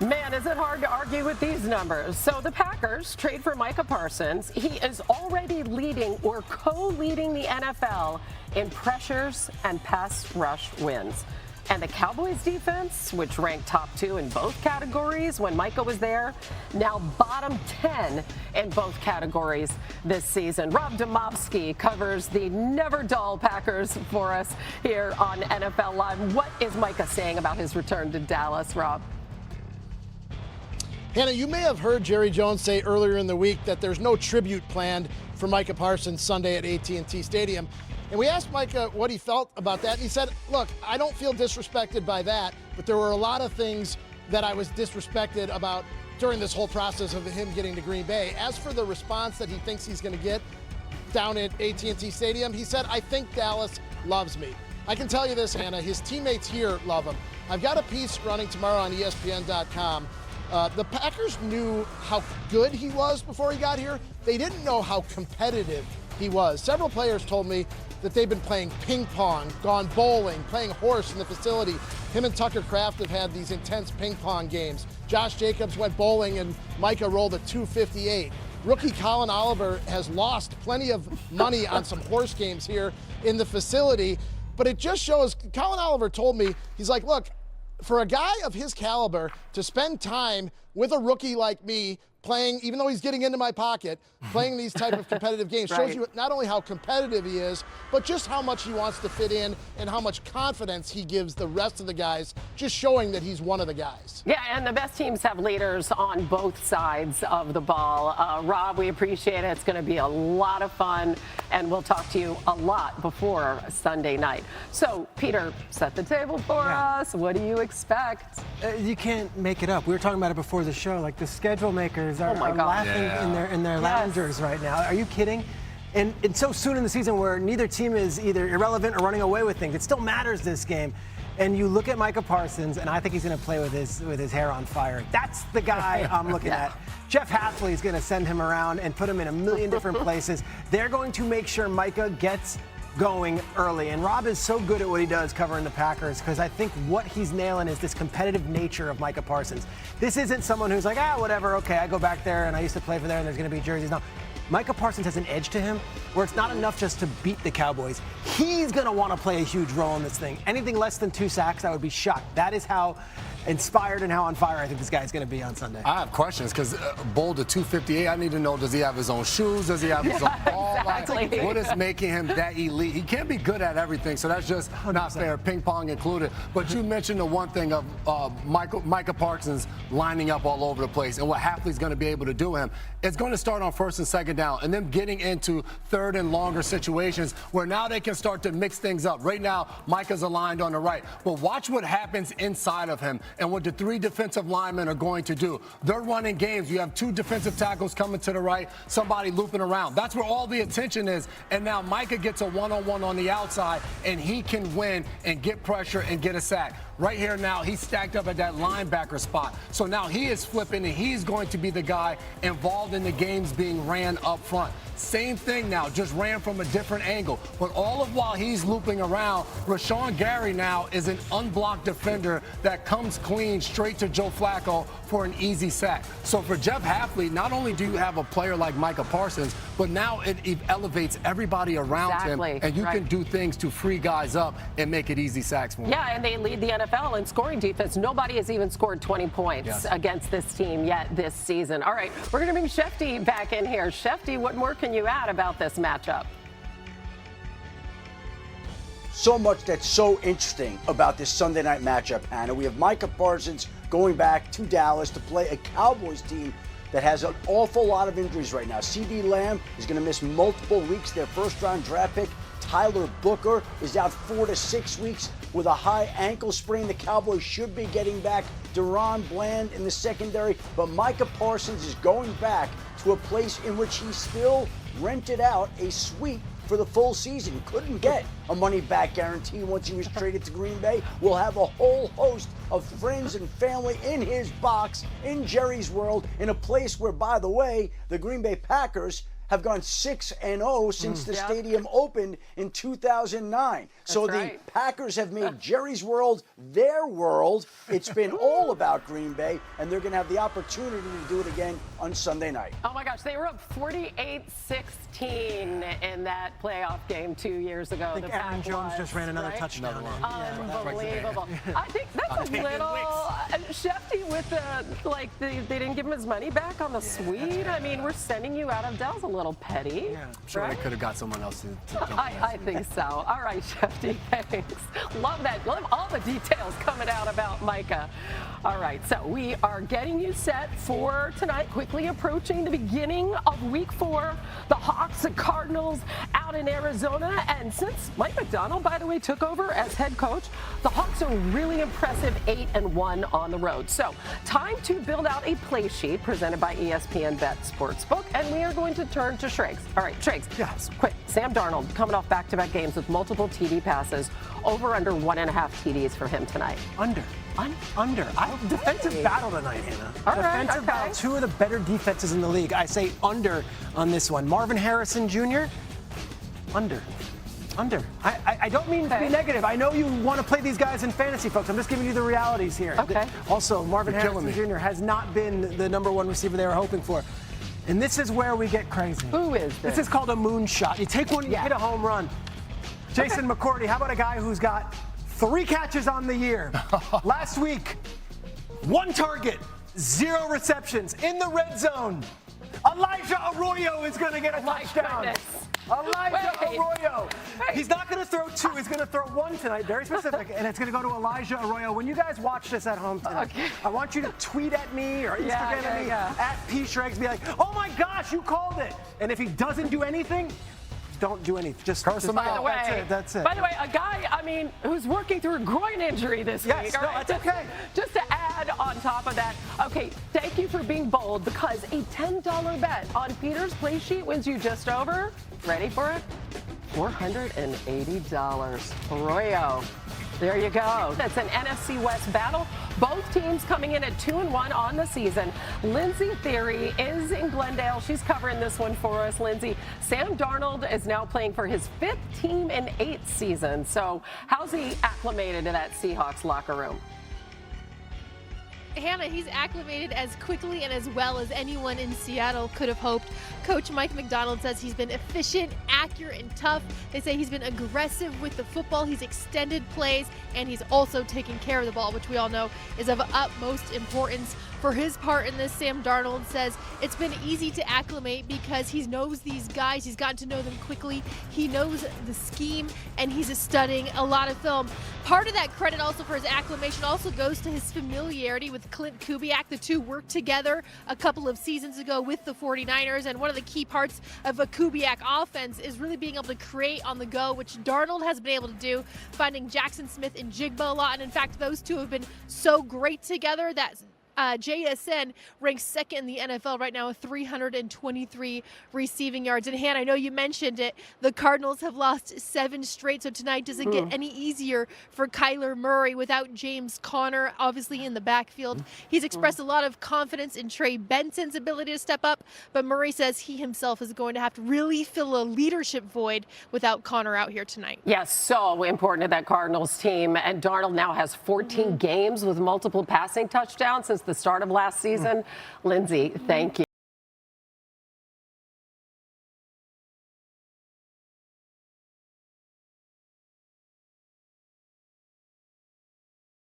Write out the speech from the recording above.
Man, is it hard to argue with these numbers. So the Packers trade for Micah Parsons. He is already leading or co-leading the NFL in pressures and pass rush wins. And the Cowboys defense, which ranked top 2 in both categories when Micah was there, now bottom 10 in both categories this season. Rob Demovsky covers the never dull Packers for us here on NFL Live. What is Micah saying about his return to Dallas, Rob? Hannah, you may have heard Jerry Jones say earlier in the week that there's no tribute planned for Micah Parsons Sunday at AT&T Stadium. And we asked Micah what he felt about that. And he said, look, I don't feel disrespected by that, but there were a lot of things that I was disrespected about during this whole process of him getting to Green Bay. As for the response that he thinks he's going to get down at AT&T Stadium, he said, I think Dallas loves me. I can tell you this, Hannah, his teammates here love him. I've got a piece running tomorrow on ESPN.com. The Packers knew how good he was before he got here. They didn't know how competitive he was. Several players told me that they've been playing ping pong, gone bowling, playing horse in the facility. Him and Tucker Kraft have had these intense ping pong games. Josh Jacobs went bowling and Micah rolled a 258. Rookie Colin Oliver has lost plenty of money on some horse games here in the facility. But it just shows, Colin Oliver told me, he's like, look, for a guy of his caliber to spend time with a rookie like me playing, even though he's getting into my pocket, playing these type of competitive games shows you not only how competitive he is, but just how much he wants to fit in and how much confidence he gives the rest of the guys, just showing that he's one of the guys. Yeah, and the best teams have leaders on both sides of the ball. Rob, we appreciate it. It's going to be a lot of fun, and we'll talk to you a lot before Sunday night. So, Peter, set the table for us. What do you expect? You can't make it up. We were talking about it before the show. Like, the schedule makers are laughing in their loungers right now. Are you kidding? And so soon in the season where neither team is either irrelevant or running away with things. It still matters this game. And you look at Micah Parsons, and I think he's going to play with his hair on fire. That's the guy I'm looking at. Jeff Hafley is going to send him around and put him in a million different places. They're going to make sure Micah gets going early. And Rob is so good at what he does covering the Packers because I think what he's nailing is this competitive nature of Micah Parsons. This isn't someone who's like, whatever, okay, I go back there and I used to play for there and there's going to be jerseys. No, Micah Parsons has an edge to him where it's not enough just to beat the Cowboys. He's going to want to play a huge role in this thing. Anything less than 2 sacks, I would be shocked. That is how inspired and how on fire I think this guy's going to be on Sunday. I have questions because bowl to 258, I need to know, does he have his own shoes? Does he have his own ball? Exactly. Like, what is making him that elite? He can't be good at everything, so that's just 100%. Not fair, ping pong included. But you mentioned the one thing of Micah Parsons lining up all over the place and what Hafley's going to be able to do him. It's going to start on 1st and 2nd down and then getting into 3rd and longer situations where now they can start to mix things up. Right now, Micah's aligned on the right. But watch what happens inside of him and what the 3 defensive linemen are going to do. They're running games. You have 2 defensive tackles coming to the right, somebody looping around. That's where all the attention is. And now Micah gets a one-on-one on the outside, and he can win and get pressure and get a sack. Right here now, he's stacked up at that linebacker spot. So now he is flipping, and he's going to be the guy involved in the games being ran up front. Same thing now, just ran from a different angle. But all of while he's looping around, Rashawn Gary now is an unblocked defender that comes clean straight to Joe Flacco for an easy sack. So for Jeff Hafley, not only do you have a player like Micah Parsons, but now it elevates everybody around him, and you can do things to free guys up and make it easy sacks for him. Yeah, and they lead the NFL in scoring defense. Nobody has even scored 20 points against this team yet this season. All right, we're going to bring Shefty back in here. Shefty, what more can you add about this matchup? So much that's so interesting about this Sunday night matchup, Hannah. We have Micah Parsons going back to Dallas to play a Cowboys team that has an awful lot of injuries right now. CeeDee Lamb is going to miss multiple weeks, their first-round draft pick. Tyler Booker is out 4 to 6 weeks with a high ankle sprain. The Cowboys should be getting back Deron Bland in the secondary, but Micah Parsons is going back to a place in which he still rented out a suite for the full season. Couldn't get a money-back guarantee once he was traded to Green Bay. We'll have a whole host of friends and family in his box in Jerry's world, in a place where, by the way, the Green Bay Packers have gone 6-0 since the stadium opened in 2009. So the Packers have made Jerry's world their world. It's been all about Green Bay, and they're going to have the opportunity to do it again on Sunday night. Oh my gosh, they were up 48-16 in that playoff game 2 years ago. I think Aaron Jones just ran another touchdown. Unbelievable. I think that's a little Shefty with they didn't give him his money back on the suite. I mean, we're sending you out of Dell's a little petty. Yeah, I'm sure they could have got someone else to I think so. All right, Shefty, thanks. Love that. Love all the details coming out about Micah. All right, so we are getting you set for tonight, quickly approaching the beginning of week 4. The Hawks and Cardinals out in Arizona. And since Mike Macdonald, by the way, took over as head coach, the Hawks are really impressive 8-1 on the road. So time to build out a play sheet presented by ESPN Bet Sportsbook. And we are going to turn to Schrager. All right, Schrager. Yes. Quick. Sam Darnold coming off back-to-back games with multiple TD passes. Over under 1.5 TDs for him tonight. Under. Defensive battle tonight, Hannah. All defensive battle. 2 of the better defenses in the league. I say under on this one. Marvin Harrison Jr. Under. I don't mean to be negative. I know you want to play these guys in fantasy, folks. I'm just giving you the realities here. Okay. Also, Marvin Harrison Jr. has not been the #1 receiver they were hoping for. And this is where we get crazy. Who is this? This is called a moonshot. You take one, you hit a home run. Jason McCourty, how about a guy who's got 3 catches on the year? Last week, 1 target, 0 receptions in the red zone. Elijah Arroyo is going to get a touchdown. Elijah Arroyo. He's not going to throw 2. He's going to throw 1 tonight. Very specific. And it's going to go to Elijah Arroyo. When you guys watch this at home tonight, I want you to tweet at me or Instagram at me at PShregs. Be like, oh my gosh, you called it. And if he doesn't do anything, don't do anything. Just curse him out. That's it. By the way, a guy, who's working through a groin injury this week. Yes, that's okay. Just to add on top of that, okay, thank you for being bold because a $10 bet on Peter's play sheet wins you just over, ready for it? $480. Arroyo. There you go. That's an NFC West battle. Both teams coming in at 2-1 on the season. Lindsay Theory is in Glendale. She's covering this one for us. Lindsay, Sam Darnold is now playing for his 5th team in 8 seasons. So how's he acclimated to that Seahawks locker room? Hannah, he's acclimated as quickly and as well as anyone in Seattle could have hoped. Coach Mike Macdonald says he's been efficient, accurate, and tough. They say he's been aggressive with the football. He's extended plays, and he's also taking care of the ball, which we all know is of utmost importance. For his part in this, Sam Darnold says it's been easy to acclimate because he knows these guys. He's gotten to know them quickly. He knows the scheme, and he's studying a lot of film. Part of that credit also for his acclimation also goes to his familiarity with Clint Kubiak. The two worked together a couple of seasons ago with the 49ers, and one of the key parts of a Kubiak offense is really being able to create on the go, which Darnold has been able to do, finding Jackson Smith and Jigba a lot. And in fact, those two have been so great together that JSN ranks 2nd in the NFL right now with 323 receiving yards. And Hannah, I know you mentioned it. The Cardinals have lost 7 straight, so tonight doesn't get any easier for Kyler Murray without James Conner, obviously in the backfield. He's expressed a lot of confidence in Trey Benson's ability to step up, but Murray says he himself is going to have to really fill a leadership void without Conner out here tonight. Yes, so important to that Cardinals team. And Darnold now has 14 games with multiple passing touchdowns since the start of last season. Lindsay, thank you.